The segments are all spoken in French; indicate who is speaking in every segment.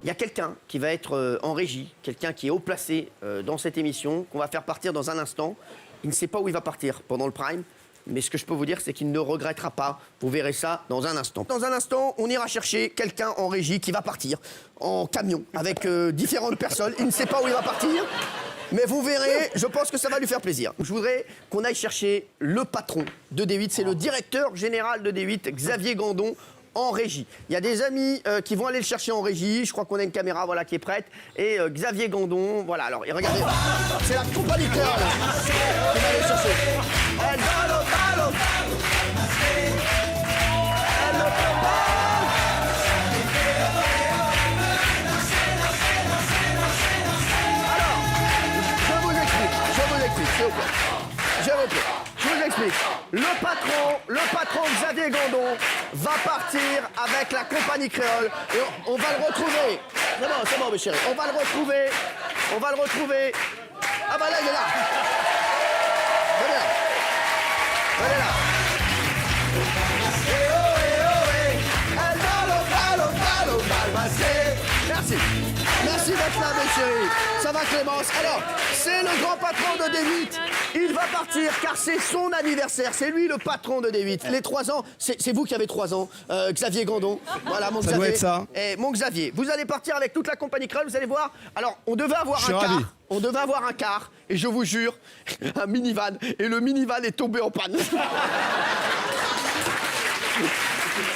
Speaker 1: Il y a quelqu'un qui va être en régie, quelqu'un qui est haut placé dans cette émission, qu'on va faire partir dans un instant. Il ne sait pas où il va partir pendant le prime, mais ce que je peux vous dire, c'est qu'il ne regrettera pas. Vous verrez ça dans un instant. Dans un instant, on ira chercher quelqu'un en régie qui va partir en camion avec différentes personnes. Il ne sait pas où il va partir, mais vous verrez, je pense que ça va lui faire plaisir. Je voudrais qu'on aille chercher le patron de D8, c'est le directeur général de D8, Xavier Gandon, en régie. Il y a des amis qui vont aller le chercher en régie. Je crois qu'on a une caméra voilà, qui est prête. Et Xavier Gandon, voilà. Alors, et regardez, c'est la compagnie Créole qui va aller chercher. Elle ne peut pas. Alors, je vous explique, s'il vous plaît. Je vous explique. Le patron Xavier Gandon va partir avec la compagnie créole et on va le retrouver. C'est bon, mes chéris. On va le retrouver. Ah bah là, il est là. Venez là. Merci d'être là, mes chéris. Ça va, Clémence? Alors, c'est le grand patron de D8. Il va partir car c'est son anniversaire. C'est lui le patron de D8. Les 3 ans, c'est vous qui avez 3 ans, Xavier Gandon. Voilà, mon Xavier.
Speaker 2: Ça doit être ça.
Speaker 1: Et mon Xavier, vous allez partir avec toute la compagnie créole, vous allez voir. Alors, on devait avoir un car. On devait avoir un car. Et je vous jure, un minivan. Et le minivan est tombé en panne.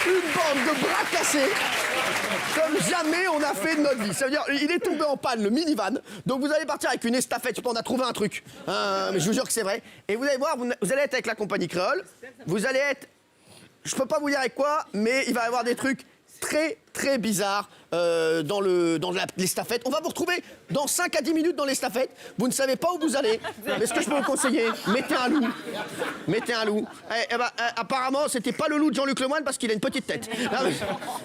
Speaker 1: Une bande de bras cassés. Comme jamais on a fait de notre vie. Ça veut dire, il est tombé en panne, le minivan. Donc vous allez partir avec une estafette. Je sais pas, on a trouvé un truc. Mais je vous jure que c'est vrai. Et vous allez voir, vous allez être avec la compagnie créole. Vous allez être... Je peux pas vous dire avec quoi, mais il va y avoir des trucs très, très bizarres dans l'estafette. On va vous retrouver dans 5 à 10 minutes dans l'estafette. Vous ne savez pas où vous allez. Mais ce que je peux vous conseiller, mettez un loup. Apparemment, c'était pas le loup de Jean-Luc Lemoyne parce qu'il a une petite tête.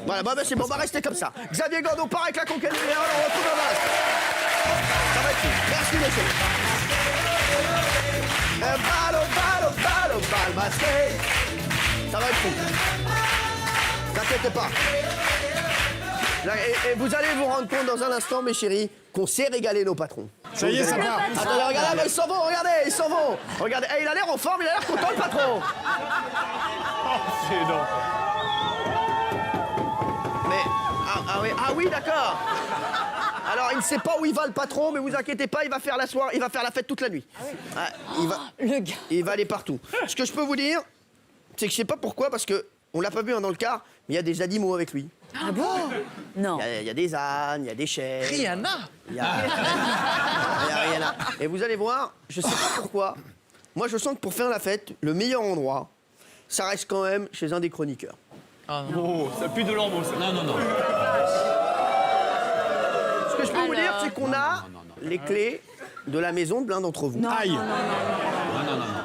Speaker 1: Voilà, c'est bon, on va rester comme ça. Xavier Gandon part avec la conquête du Léon, on retrouve un match. Ça va être fou. Merci, messieurs. Ça va être fou. T'inquiète pas. Et vous allez vous rendre compte dans un instant, mes chéris, qu'on sait régaler nos patrons.
Speaker 2: Ça y est, ça part.
Speaker 1: Attendez, regardez, ils s'en vont, regardez, ils s'en vont. Regardez, il a l'air en forme, il a l'air content, le patron.
Speaker 2: C'est énorme.
Speaker 1: Mais, ah oui, d'accord. Alors, il ne sait pas où il va, le patron, mais vous inquiétez pas, il va faire la soirée, il va faire la fête toute la nuit. Il va aller partout. Ce que je peux vous dire, c'est que je sais pas pourquoi, parce que on l'a pas vu dans le car, mais il y a des animaux avec lui.
Speaker 3: Ah bon? Non.
Speaker 1: Il y a des ânes, il y a des chèvres.
Speaker 4: Rihanna.
Speaker 1: Il y a Rihanna. Et vous allez voir, je sais pas pourquoi, moi je sens que pour faire la fête, le meilleur endroit, ça reste quand même chez un des chroniqueurs.
Speaker 4: Ah non. Oh, ça pue de l'ormeau, ça. Non.
Speaker 1: Ce que je peux vous dire, c'est qu'on a les clés de la maison de l'un d'entre vous.
Speaker 3: Non.
Speaker 2: Aïe.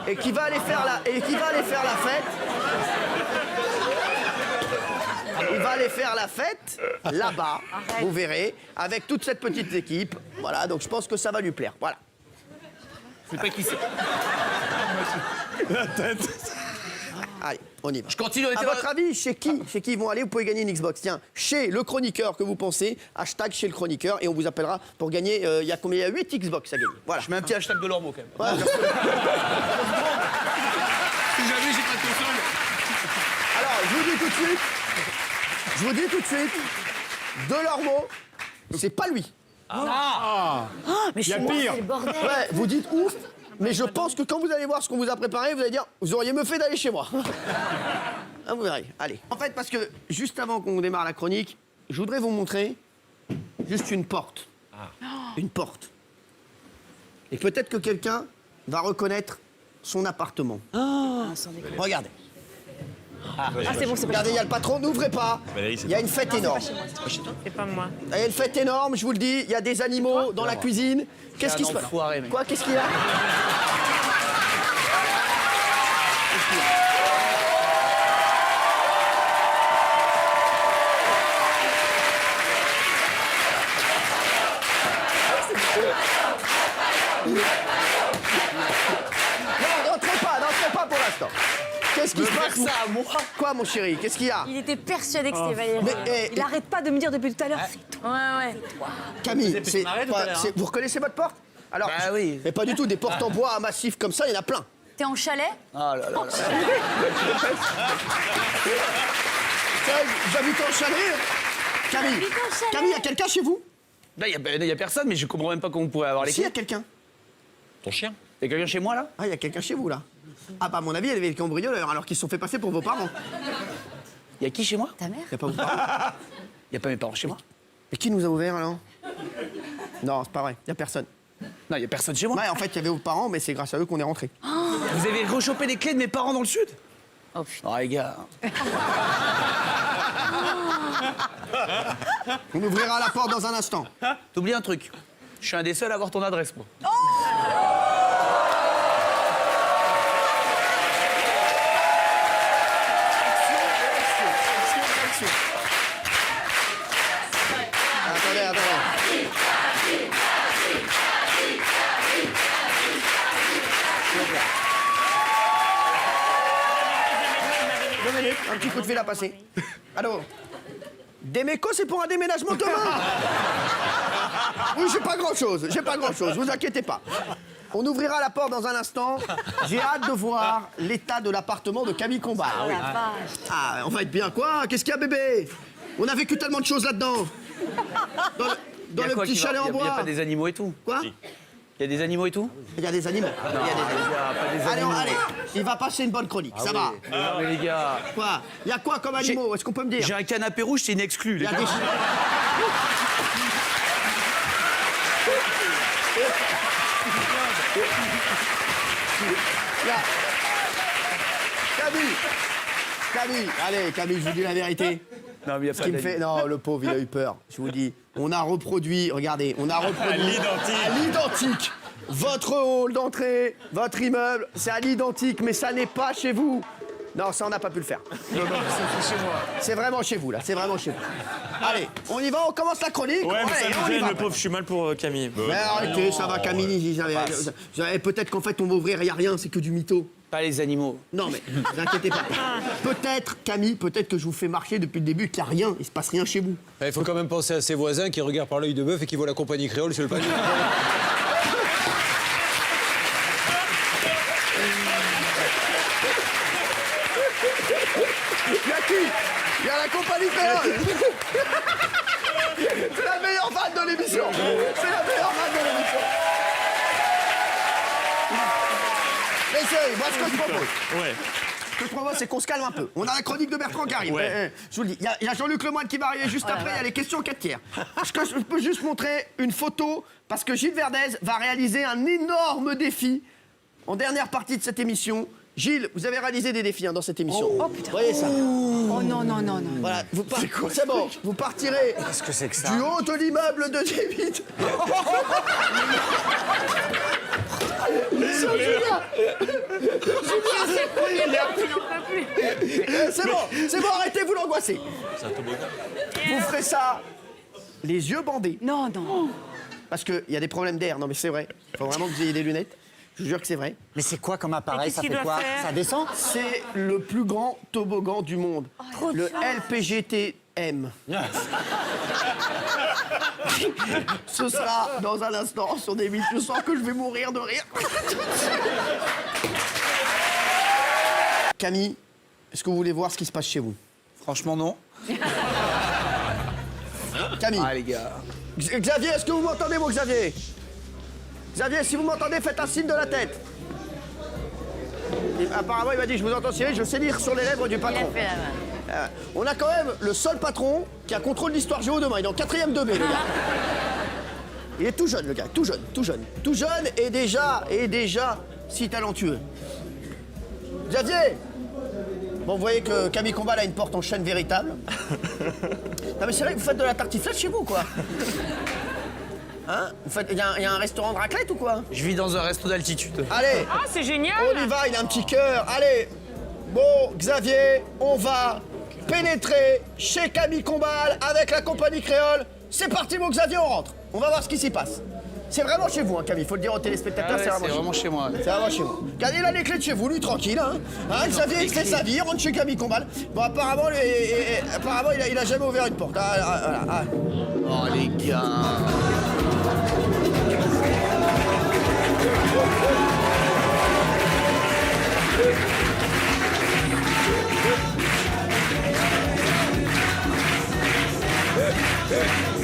Speaker 1: Et qui va aller faire la fête. Il va aller faire la fête là-bas, vous verrez, avec toute cette petite équipe. Voilà, donc je pense que ça va lui plaire. Voilà.
Speaker 4: Je sais pas qui c'est.
Speaker 2: La tête.
Speaker 1: Allez, on y va.
Speaker 4: Je continue, on
Speaker 1: À
Speaker 4: était
Speaker 1: votre avis, chez qui ils vont aller? Vous pouvez gagner une Xbox. Tiens, chez le chroniqueur que vous pensez, hashtag chez le chroniqueur, et on vous appellera pour gagner. Il y a combien? Il y a 8 Xbox à gagner. Voilà.
Speaker 4: Je mets un petit hashtag de l'ormeau, quand même.
Speaker 1: Voilà.
Speaker 4: Si jamais j'ai pas de console.
Speaker 1: Alors, je vous dis tout de suite, Delormeau, c'est pas lui.
Speaker 3: Mais
Speaker 2: Y a
Speaker 3: chez moi,
Speaker 2: pire.
Speaker 3: c'est le bordel.
Speaker 1: Ouais, vous dites ouf, mais je pense que quand vous allez voir ce qu'on vous a préparé, vous allez dire, vous auriez mieux fait d'aller chez moi. Ah, vous verrez, allez. En fait, parce que juste avant qu'on démarre la chronique, je voudrais vous montrer juste une porte. Une porte. Et peut-être que quelqu'un va reconnaître son appartement. Regardez.
Speaker 3: C'est bon, c'est pas
Speaker 1: Regardez, il y a le patron, n'ouvrez pas. Il y a une fête énorme.
Speaker 5: C'est pas moi.
Speaker 1: Il y a une fête énorme, je vous le dis. Il y a des animaux dans la cuisine. Qu'est-ce qui se passe?
Speaker 4: enfoiré, mec.
Speaker 1: Quoi? Qu'est-ce qu'il y a? Non, n'entrez pas pour l'instant. Qu'est-ce qui se passe
Speaker 4: ça à moi.
Speaker 1: Quoi, mon chéri? Qu'est-ce qu'il y a?
Speaker 3: Il était persuadé que c'était Valérie.
Speaker 1: Mais,
Speaker 3: Il arrête pas de me dire depuis tout à l'heure. C'est toi. Ouais.
Speaker 1: Camille,
Speaker 4: pu se marrer tout à l'heure, hein.
Speaker 1: vous reconnaissez votre porte? Alors,
Speaker 4: Bah oui.
Speaker 1: Mais pas du tout, des portes en bois massifs comme ça, il y en a plein.
Speaker 3: T'es en chalet?
Speaker 4: Oh là là là.
Speaker 1: J'habite en chalet. Camille,
Speaker 3: J'habite en chalet.
Speaker 1: Camille, il y a quelqu'un chez vous?
Speaker 4: Là, il y a personne, mais je comprends même pas comment vous pouvez avoir les
Speaker 1: Si, il y
Speaker 4: clés.
Speaker 1: a quelqu'un.
Speaker 4: Ton chien. Il y a quelqu'un chez moi, là?
Speaker 1: Ah, il y a quelqu'un chez vous, là. Ah, bah, à mon avis, il y avait des cambrioleurs, alors qu'ils se sont fait passer pour vos parents.
Speaker 4: Il y a qui chez moi?
Speaker 3: Ta mère?
Speaker 1: Il n'y a pas vos parents.
Speaker 4: Il y a pas mes parents chez moi?
Speaker 1: Et qui nous a ouvert, alors? Non, c'est pas vrai, il n'y a personne.
Speaker 4: Non, il y a personne chez moi.
Speaker 1: Ouais, en fait, il y avait vos parents, mais c'est grâce à eux qu'on est rentrés.
Speaker 4: Vous avez rechopé les clés de mes parents dans le sud?
Speaker 3: Oh putain.
Speaker 4: Oh les gars.
Speaker 1: On ouvrira la porte dans un instant.
Speaker 4: T'oublies un truc. Je suis un des seuls à avoir ton adresse, moi.
Speaker 1: Attendez. 2 minutes, un petit coup de fil à passer. Allô? Déméco, c'est pour un déménagement demain? Oui, j'ai pas grand-chose, vous inquiétez pas. On ouvrira la porte dans un instant. J'ai hâte de voir l'état de l'appartement de Camille Combal.
Speaker 3: Oh la vache.
Speaker 1: Ah, on va être bien, quoi? Qu'est-ce qu'il y a, bébé? On a vécu tellement de choses là-dedans. Dans le petit chalet en
Speaker 4: Il n'y a
Speaker 1: bois.
Speaker 4: pas des animaux et tout.
Speaker 1: Quoi?
Speaker 4: Il y a des animaux et tout?
Speaker 1: Il y a des animaux. Il y a des animaux.
Speaker 4: Il y a pas des
Speaker 1: Allez,
Speaker 4: animaux.
Speaker 1: allez, il va passer une bonne chronique, ça va.
Speaker 4: Non, mais les gars.
Speaker 1: Quoi? Il y a quoi comme animaux? Est-ce qu'on peut me dire?
Speaker 4: J'ai un canapé rouge, c'est une exclue,
Speaker 1: Il
Speaker 4: les
Speaker 1: y a
Speaker 4: gars.
Speaker 1: des... Là. Camille, allez, Camille, je vous dis la vérité.
Speaker 4: Non, mais il y a
Speaker 1: Ce
Speaker 4: pas
Speaker 1: qui me
Speaker 4: d'animaux.
Speaker 1: fait... Non, le pauvre, il a eu peur. Je vous dis, on a reproduit, regardez, on a reproduit... À l'identique. Votre hall d'entrée, votre immeuble, c'est à l'identique, mais ça n'est pas chez vous. Non, ça, on n'a pas pu le faire.
Speaker 4: Non, c'est chez moi.
Speaker 1: C'est vraiment chez vous, là, c'est vraiment chez vous. Allez, on y va, on commence la chronique.
Speaker 2: Ouais, mais
Speaker 1: Allez,
Speaker 2: ça
Speaker 1: on
Speaker 2: me
Speaker 1: y
Speaker 2: gêne,
Speaker 1: va.
Speaker 2: le pauvre, je suis mal pour Camille.
Speaker 1: Mais arrêtez, ça va, Camille. Peut-être qu'en fait, on va ouvrir, il n'y a rien, c'est que du mytho.
Speaker 4: Pas les animaux.
Speaker 1: Non, mais ne vous inquiétez pas. Peut-être, Camille, peut-être que je vous fais marcher depuis le début, qu'il n'y a rien, il se passe rien chez vous.
Speaker 5: Il faut quand même penser à ses voisins qui regardent par l'œil de bœuf et qui voient la compagnie créole sur le panier.
Speaker 1: Il y a qui? Il y a la compagnie créole. C'est la meilleure vanne de l'émission. C'est la meilleure vanne de l'émission. Messieurs, moi, ce que je propose,
Speaker 2: Ouais.
Speaker 1: c'est qu'on se calme un peu. On a la chronique de Bertrand qui arrive.
Speaker 2: Ouais.
Speaker 1: Je vous le dis, il y a Jean-Luc Lemoyne qui va arriver juste après, il y a les questions 4 tiers. Est-ce que je peux juste montrer une photo, parce que Gilles Verdez va réaliser un énorme défi en dernière partie de cette émission. Gilles, vous avez réalisé des défis dans cette émission.
Speaker 3: Oh, putain.
Speaker 1: Voyez ça.
Speaker 3: Oh non.
Speaker 1: Voilà, c'est bon, vous partirez
Speaker 4: Qu'est-ce que c'est que ça?
Speaker 1: du haut de l'immeuble de David. C'est bon, arrêtez, vous l'angoissez. Vous ferez ça, les yeux bandés.
Speaker 3: Non.
Speaker 1: Parce qu'il y a des problèmes d'air, non mais c'est vrai. Il faut vraiment que vous ayez des lunettes. Je vous jure que c'est vrai.
Speaker 6: Mais c'est quoi comme appareil?
Speaker 3: qu'est-ce
Speaker 6: Ça
Speaker 3: qu'il
Speaker 6: fait
Speaker 3: doit
Speaker 6: quoi?
Speaker 3: faire
Speaker 6: Ça descend?
Speaker 1: C'est le plus grand toboggan du monde. Le LPGTM. Ce sera dans un instant sur des mythes. Je sens que je vais mourir de rire. Camille, est-ce que vous voulez voir ce qui se passe chez vous?
Speaker 4: Franchement, non.
Speaker 1: Camille.
Speaker 4: Ah, les gars.
Speaker 1: Xavier, est-ce que vous m'entendez, mon Xavier? Xavier, si vous m'entendez, faites un signe de la tête. Et apparemment, il m'a dit, je vous entends Cyril, je sais lire sur les lèvres du
Speaker 3: Il a
Speaker 1: patron.
Speaker 3: fait la main.
Speaker 1: On a quand même le seul patron qui a contrôle l'histoire géo demain. Il est en 4e 2B, le gars. Il est tout jeune, le gars, tout jeune. Tout jeune et déjà si talentueux. Xavier! Bon, vous voyez que Camille Combal a une porte en chêne véritable. Non, mais c'est vrai que vous faites de la tartiflette chez vous, quoi. Hein? Il y a un restaurant de raclette ou quoi?
Speaker 4: Je vis dans un resto d'altitude.
Speaker 1: Allez,
Speaker 3: Ah, c'est génial.
Speaker 1: on y va, il a un petit cœur. Allez, bon, Xavier, on va pénétrer chez Camille Combal avec la compagnie créole. C'est parti, mon Xavier, on rentre. On va voir ce qui s'y passe. C'est vraiment chez vous, hein, Camille. Faut le dire aux téléspectateurs,
Speaker 4: Ah ouais,
Speaker 1: c'est vraiment chez vous.
Speaker 4: chez moi.
Speaker 1: C'est vraiment chez vous. Camille, il a les clés de chez vous, lui, tranquille. Hein. Xavier, il fait sa vie, il rentre chez Camille Combal. Bon, apparemment, il a jamais ouvert une porte. Voilà.
Speaker 4: Oh, les gars.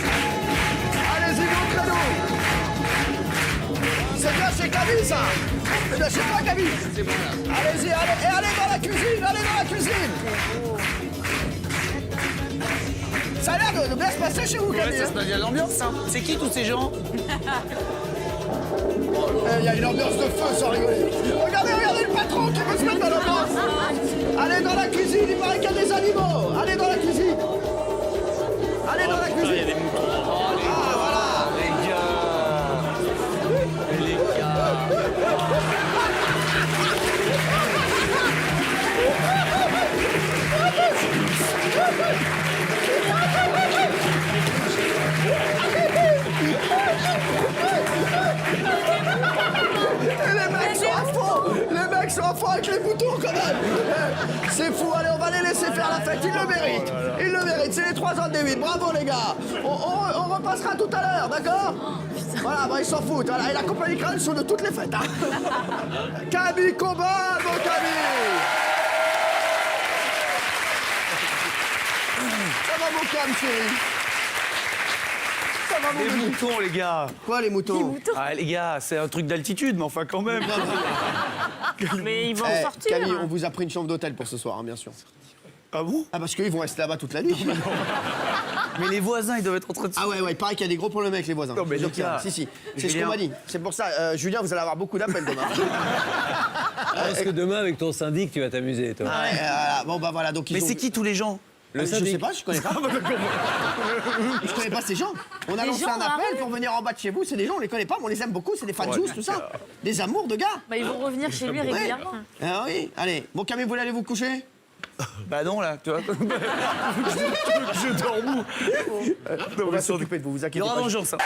Speaker 1: Allez-y, montrez-nous. C'est bien chez Camille, ça. C'est bien chez toi, Camille.
Speaker 4: C'est bon, là.
Speaker 1: Allez-y, allez dans la cuisine, Ça a l'air de bien se passer chez vous,
Speaker 4: Ouais,
Speaker 1: Camille.
Speaker 4: ça se passe bien l'ambiance, hein. C'est qui tous ces gens?
Speaker 1: Il y a une ambiance de feu, sans rigoler. Regardez le patron qui veut se mettre dans l'ambiance. Allez dans la cuisine, il paraît qu'il y a des animaux. Allez dans la cuisine. Allez dans la cuisine.
Speaker 4: Les gars.
Speaker 1: Et les mecs sont à fond. Les mecs sont à fond avec les boutons, quand même. C'est fou. Allez, on va les laisser faire la fête. Ils le méritent. Ils le méritent. C'est les 3 ans de D8. Bravo, les gars. On repassera tout à l'heure, d'accord? Voilà, bah, ils s'en foutent. Voilà. Et la compagnie crâne sont de toutes les fêtes. Hein. Camille Combal, mon Camille. Ça va, mon Cam, chérie? Ça va, mon
Speaker 2: Les
Speaker 1: bébé?
Speaker 2: moutons, les gars.
Speaker 1: Quoi, les moutons?
Speaker 2: Ah, les gars, c'est un truc d'altitude, mais enfin, quand même.
Speaker 3: Mais ils vont
Speaker 1: Eh,
Speaker 3: sortir.
Speaker 1: Camille, on vous a pris une chambre d'hôtel pour ce soir, hein, bien sûr.
Speaker 2: Ah bon?
Speaker 1: Ah, parce qu'ils vont rester là-bas toute la nuit.
Speaker 2: Mais les voisins, ils doivent être en train de...
Speaker 1: Ah ouais, il paraît qu'il y a des gros problèmes avec les voisins.
Speaker 2: Non, mais
Speaker 1: Donc,
Speaker 2: les gars,
Speaker 1: si, c'est ce
Speaker 2: Julien.
Speaker 1: qu'on m'a dit. C'est pour ça, Julien, vous allez avoir beaucoup d'appels demain.
Speaker 5: Parce que demain, avec ton syndic, tu vas t'amuser, toi.
Speaker 1: Ouais, voilà. Bon, bah voilà, donc ils
Speaker 2: Mais
Speaker 1: ont...
Speaker 2: c'est qui tous les gens?
Speaker 5: Le
Speaker 1: Je sais
Speaker 5: syndic.
Speaker 1: pas, je connais pas. Je connais pas ces gens. On a lancé
Speaker 3: gens,
Speaker 1: un appel
Speaker 3: arrête.
Speaker 1: pour venir en bas de chez vous. C'est des gens, on les connaît pas, mais on les aime beaucoup. C'est des fans juice, tout ça. Des amours de gars.
Speaker 3: Bah, ils vont revenir chez lui régulièrement.
Speaker 1: Ah oui, allez. Bon, Camille, vous voulez aller vous coucher?
Speaker 2: Bah non, là, tu vois. je dors mou.
Speaker 1: On va s'occuper de vous, vous
Speaker 2: Il y
Speaker 1: inquiétez
Speaker 2: aura
Speaker 1: pas.
Speaker 2: vengeance, hein.